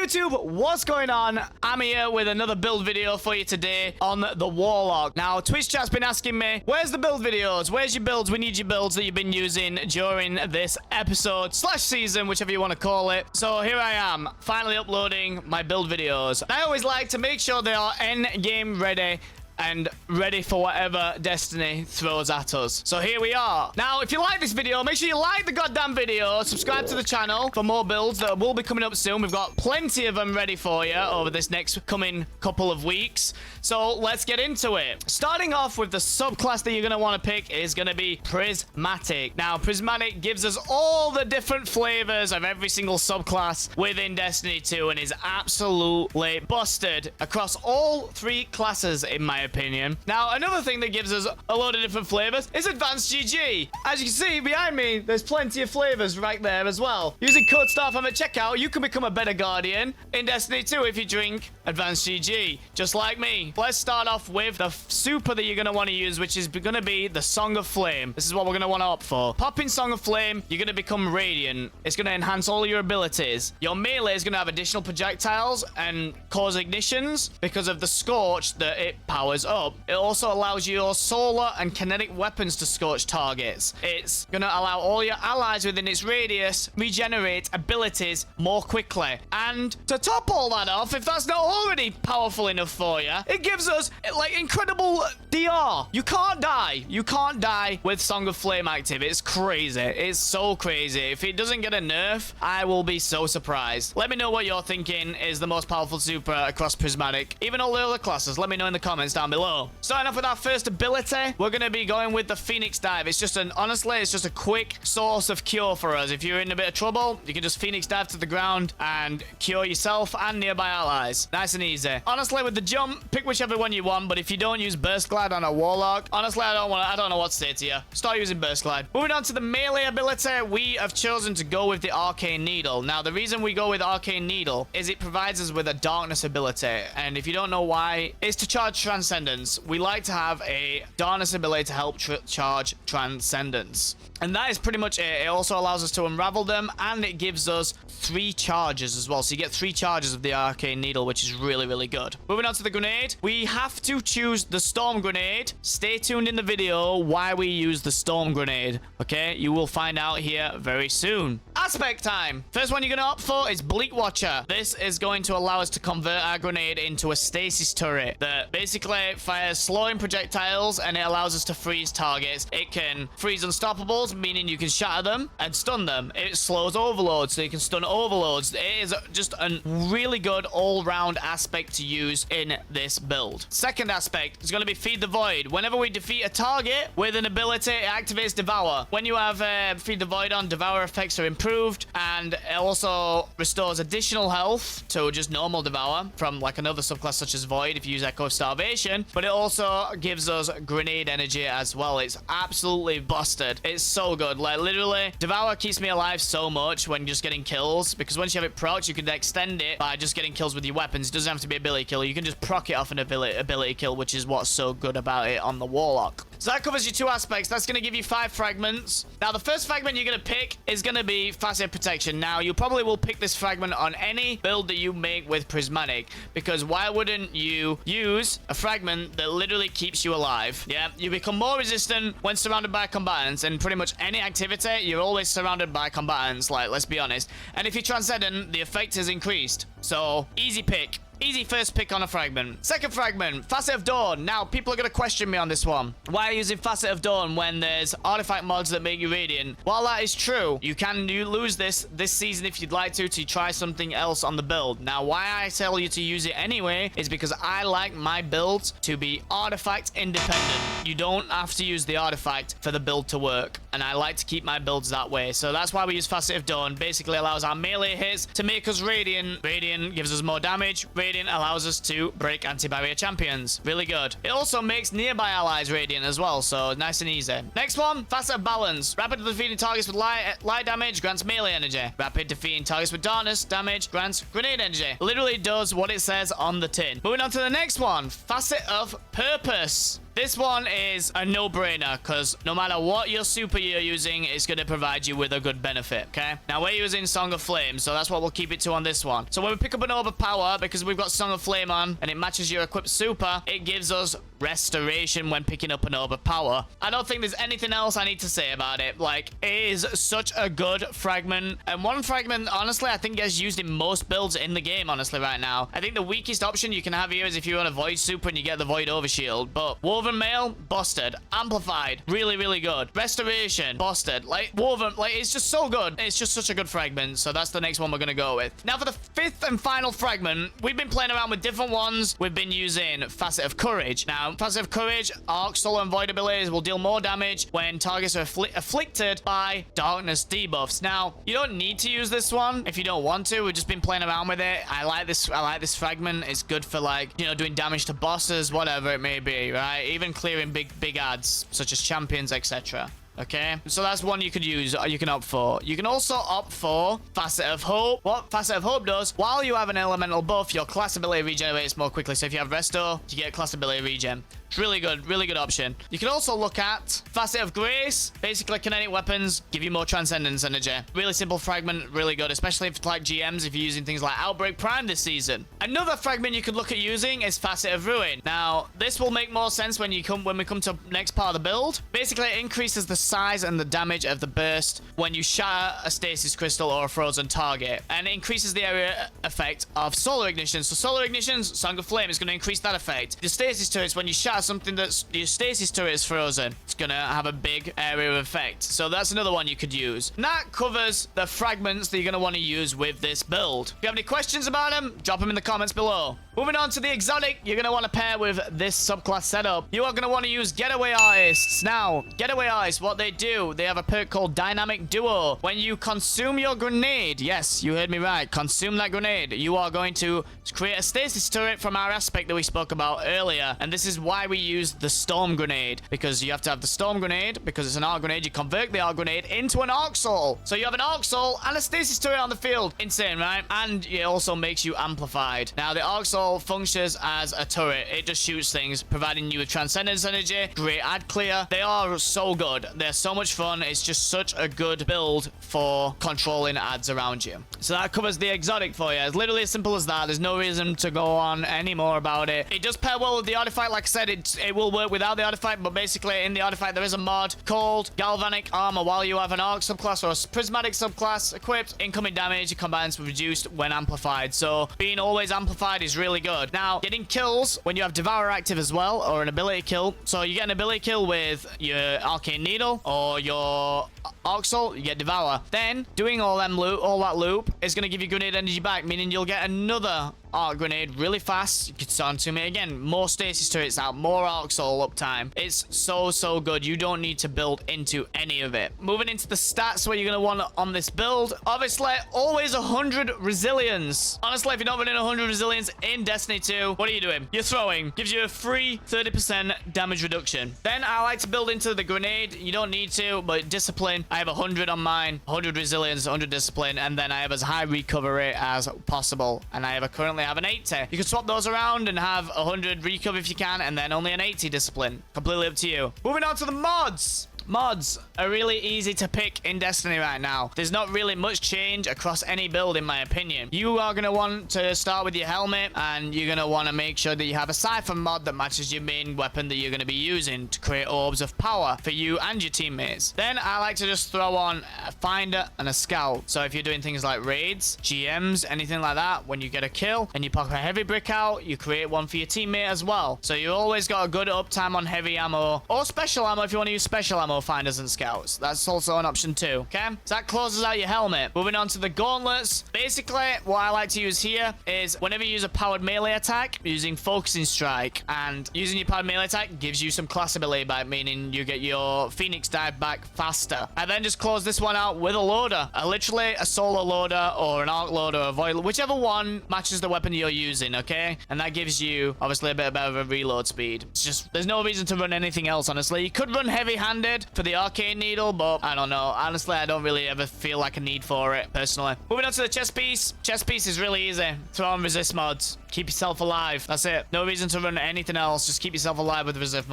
YouTube, what's going on? I'm here with another build video for you today on the Warlock. Now, Twitch chat's been asking me, where's the build videos? Where's your builds? We need your builds that you've been using during this episode / season, whichever you want to call it. So here I am, finally uploading my build videos. I always like to make sure they are end game ready and ready for whatever Destiny throws at us. So here we are. Now, if you like this video, make sure you like the goddamn video, subscribe to the channel for more builds that will be coming up soon. We've got plenty of them ready for you over this next coming couple of weeks. So let's get into it. Starting off with the subclass that you're going to want to pick is going to be Prismatic. Now, Prismatic gives us all the different flavors of every single subclass within Destiny 2 and is absolutely busted across all three classes, in my opinion. Now, another thing that gives us a load of different flavors is Advanced GG. As you can see behind me, there's plenty of flavors right there as well. Using code STARFAM at checkout, you can become a better Guardian in Destiny 2 if you drink Advanced GG, just like me. Let's start off with the super that you're going to want to use, which is going to be the Song of Flame. This is what we're going to want to opt for. Popping Song of Flame, you're going to become Radiant. It's going to enhance all your abilities. Your melee is going to have additional projectiles and cause ignitions because of the Scorch that it powers up. It also allows your solar and kinetic weapons to scorch targets. It's going to allow all your allies within its radius regenerate abilities more quickly. And to top all that off, if that's not already powerful enough for you, it gives us like incredible DR. You can't die. You can't die with Song of Flame active. It's crazy. It's so crazy. If it doesn't get a nerf, I will be so surprised. Let me know what you're thinking is the most powerful super across Prismatic. Even all the other classes, let me know in the comments down below. Starting off with our first ability, we're going to be going with the Phoenix Dive. It's just honestly, it's just a quick source of cure for us. If you're in a bit of trouble, you can just Phoenix Dive to the ground and cure yourself and nearby allies. Nice and easy. Honestly, with the jump, pick whichever one you want, but if you don't use Burst Glide on a Warlock, honestly, I don't know what to say to you. Start using Burst Glide. Moving on to the melee ability, we have chosen to go with the Arcane Needle. Now, the reason we go with Arcane Needle is it provides us with a darkness ability, and if you don't know why, it's to charge Transcendence. We like to have a darkness ability to help charge Transcendence. And that is pretty much it. It also allows us to unravel them, and it gives us 3 charges as well. So you get 3 charges of the Arcane Needle, which is really, really good. Moving on to the grenade. We have to choose the Storm Grenade. Stay tuned in the video why we use the Storm Grenade. Okay? You will find out here very soon. Aspect time. First one you're going to opt for is Bleak Watcher. This is going to allow us to convert our grenade into a Stasis turret that basically fires slowing projectiles, and it allows us to freeze targets. It can freeze unstoppables, meaning you can shatter them and stun them. It slows overloads, so you can stun overloads. It is just a really good all-round aspect to use in this build. Second aspect is going to be Feed the Void. Whenever we defeat a target with an ability, it activates Devour. When you have Feed the Void on, Devour effects are improved, and it also restores additional health to just normal Devour from like another subclass such as Void if you use Echo of Starvation, but it also gives us grenade energy as well. It's absolutely busted. It's so good. Like, literally, Devour keeps me alive so much when just getting kills, because once you have it procced, you can extend it by just getting kills with your weapons. It doesn't have to be ability kill. You can just proc it off an ability kill, which is what's so good about it on the Warlock. So that covers your 2 aspects. That's going to give you 5 fragments. Now, the first fragment you're going to pick is going to be Facet Protection. Now, you probably will pick this fragment on any build that you make with Prismatic, because why wouldn't you use a fragment that literally keeps you alive? Yeah, you become more resistant when surrounded by combatants, and pretty much any activity, you're always surrounded by combatants, like, let's be honest. And if you're Transcendent, the effect is increased. So, easy pick. Easy first pick on a fragment. Second fragment, Facet of Dawn. Now, people are going to question me on this one. Why are you using Facet of Dawn when there's artifact mods that make you radiant? While that is true, you can lose this season if you'd like to try something else on the build. Now, why I tell you to use it anyway is because I like my builds to be artifact independent. You don't have to use the artifact for the build to work, and I like to keep my builds that way. So that's why we use Facet of Dawn. Basically allows our melee hits to make us radiant. Radiant gives us more damage. Radiant allows us to break anti-barrier champions. Really good. It also makes nearby allies radiant as well, so nice and easy. Next one, Facet of Balance. Rapid defeating targets with light damage grants melee energy. Rapid defeating targets with darkness damage grants grenade energy. Literally does what it says on the tin. Moving on to the next one, Facet of Purpose. This one is a no-brainer because no matter what your super you're using, it's going to provide you with a good benefit, okay? Now, we're using Song of Flame, so that's what we'll keep it to on this one. So when we pick up an overpower, because we've got Song of Flame on and it matches your equipped super, it gives us restoration when picking up an overpower. I don't think there's anything else I need to say about it. Like, it is such a good fragment, and one fragment, honestly, I think gets used in most builds in the game, honestly, right now. I think the weakest option you can have here is if you want a Void Super and you get the Void Overshield, but Woven Mail, busted. Amplified, really, really good. Restoration, busted. Like, Woven, like, it's just so good. It's just such a good fragment, so that's the next one we're gonna go with. Now, for the fifth and final fragment, we've been playing around with different ones. We've been using Facet of Courage. Now, Facet of Courage, Arc, Soul, and Void abilities will deal more damage when targets are afflicted by darkness debuffs. Now, you don't need to use this one if you don't want to. We've just been playing around with it. I like this fragment. It's good for, like, you know, doing damage to bosses, whatever it may be, right? Even clearing big ads such as champions, etc. Okay, so that's one you could use, or you can opt for. You can also opt for Facet of Hope. What Facet of Hope does, while you have an elemental buff, your class ability regenerates more quickly. So if you have Resto, you get class ability regen. It's really good option. You can also look at Facet of Grace. Basically, kinetic weapons give you more transcendence energy. Really simple fragment, really good, especially if like GMs, if you're using things like Outbreak Prime this season. Another fragment you could look at using is Facet of Ruin. Now, this will make more sense when we come to next part of the build. Basically, it increases the size and the damage of the burst when you shatter a stasis crystal or a frozen target, and it increases the area effect of solar ignition. So solar ignition's Song of Flame is going to increase that effect. The stasis turrets, when you shatter something that's your stasis turret is frozen, it's going to have a big area of effect. So that's another one you could use. And that covers the fragments that you're going to want to use with this build. If you have any questions about them, drop them in the comments below. Moving on to the exotic, you're going to want to pair with this subclass setup. You are going to want to use Getaway Artists. Now, Getaway Artists, what they do, they have a perk called Dynamic Duo. When you consume your grenade, yes, you heard me right, consume that grenade, you are going to create a stasis turret from our aspect that we spoke about earlier. And this is why we use the Storm Grenade, because you have to have the Storm Grenade, because it's an Arc Grenade, you convert the Arc Grenade into an Arc Soul. So you have an Arc Soul and a stasis turret on the field. Insane, right? And it also makes you amplified. Now, the Arc Soul functions as a turret. It just shoots things, providing you with transcendence energy, great ad clear. They are so good. They're so much fun. It's just such a good build for controlling ads around you. So that covers the exotic for you. It's literally as simple as that. There's no reason to go on any more about it. It does pair well with the artifact. Like I said, it will work without the artifact, but basically in the artifact there is a mod called Galvanic Armor. While you have an Arc subclass or a Prismatic subclass equipped, incoming damage combines with reduced when amplified. So being always amplified is really good. Now, getting kills when you have Devour active as well, or an ability kill. So you get an ability kill with your Arcane Needle or your Arc Soul, you get Devour. Then doing all that loop is going to give you grenade energy back, meaning you'll get another Arc Grenade really fast. You can start to me again. More stasis turrets out, more Arc Soul uptime. It's so good. You don't need to build into any of it. Moving into the stats, what you're going to want on this build. Obviously, always 100 resilience. Honestly, if you're not running 100 resilience in Destiny 2, what are you doing? You're throwing. Gives you a free 30% damage reduction. Then I like to build into the grenade. You don't need to, but discipline. I have 100 on mine, 100 resilience, 100 discipline, and then I have as high recovery as possible. And I currently have an 80. You can swap those around and have 100 recover if you can, and then only an 80 discipline. Completely up to you. Moving on to the mods. Mods are really easy to pick in Destiny right now. There's not really much change across any build, in my opinion. You are going to want to start with your helmet, and you're going to want to make sure that you have a Siphon mod that matches your main weapon that you're going to be using to create orbs of power for you and your teammates. Then I like to just throw on a Finder and a Scout. So if you're doing things like raids, GMs, anything like that, when you get a kill and you pop a heavy brick out, you create one for your teammate as well. So you always got a good uptime on heavy ammo or special ammo if you want to use special ammo Finders and Scouts. That's also an option too, okay? So that closes out your helmet. Moving on to the gauntlets. Basically, what I like to use here is whenever you use a powered melee attack, using Focusing Strike, and using your powered melee attack gives you some class ability back, meaning you get your Phoenix dive back faster. I then just close this one out with a loader. Literally a solo loader or an arc loader or a void, whichever one matches the weapon you're using, okay? And that gives you obviously a bit better of a reload speed. It's just, there's no reason to run anything else, honestly. You could run heavy-handed, for the arcane needle, but I don't know. Honestly, I don't really ever feel like a need for it, personally. Moving on to the chest piece. Chest piece is really easy. Throw on resist mods. Keep yourself alive. That's it. No reason to run anything else. Just keep yourself alive with resist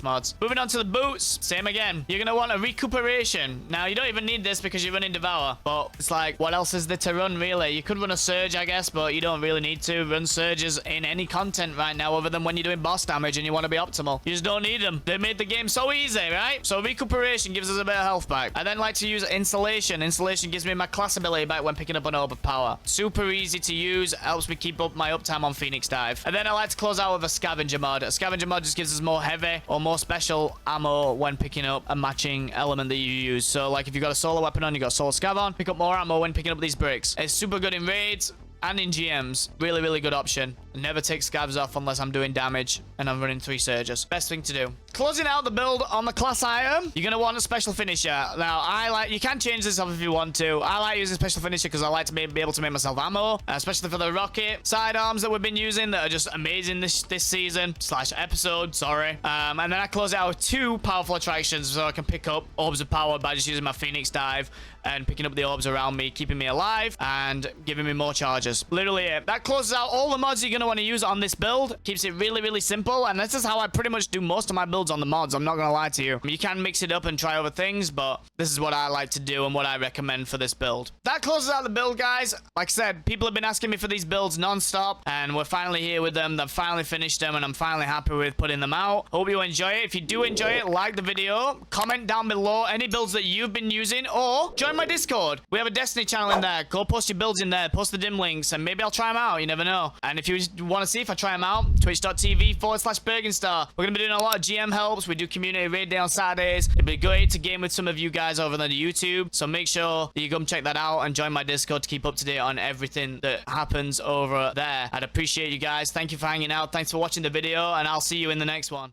mods. Moving on to the boots. Same again. You're going to want a recuperation. Now, you don't even need this because you're running Devour, but it's like, what else is there to run, really? You could run a Surge, I guess, but you don't really need to run Surges in any content right now other than when you're doing boss damage and you want to be optimal. You just don't need them. They made the game so easy, right? So recuperation gives us a bit of health back. I then like to use Insulation. Insulation gives me my class ability back when picking up an orb of power. Super easy to use. Helps me keep up my uptime on Phoenix Dive. And then I like to close out with a Scavenger mod. A Scavenger mod just gives us more heavy or more special ammo when picking up a matching element that you use. So like if you've got a solar weapon on, you got solar scav on, pick up more ammo when picking up these bricks. It's super good in raids and in GMs. Really, really good option. Never take scavs off unless I'm doing damage and I'm running 3 surges. Best thing to do. Closing out the build on the class item, you're going to want a special finisher. Now, you can change this up if you want to. I like using special finisher because I like to be able to make myself ammo, especially for the rocket sidearms that we've been using that are just amazing this season / episode, sorry. And then I close it out with 2 powerful attractions so I can pick up orbs of power by just using my Phoenix Dive and picking up the orbs around me, keeping me alive and giving me more charges. Literally it. That closes out all the mods you're going to want to use on this build. Keeps it really, really simple. And this is how I pretty much do most of my builds on the mods. I'm not going to lie to you. You can mix it up and try other things, but this is what I like to do and what I recommend for this build. That closes out the build, guys. Like I said, people have been asking me for these builds non-stop, and we're finally here with them. They've finally finished them, and I'm finally happy with putting them out. Hope you enjoy it. If you do enjoy it, like the video, comment down below any builds that you've been using, or join my Discord. We have a Destiny channel in there. Go post your builds in there. Post the dim links, and maybe I'll try them out. You never know. And if you want to see if I try them out, twitch.tv/BurginStarr. We're going to be doing a lot of GM helps. We do community raid day on Saturdays. It'd be great to game with some of you guys over on YouTube. So make sure that you come check that out and join my Discord to keep up to date on everything that happens over there. I'd appreciate you guys. Thank you for hanging out. Thanks for watching the video, and I'll see you in the next one.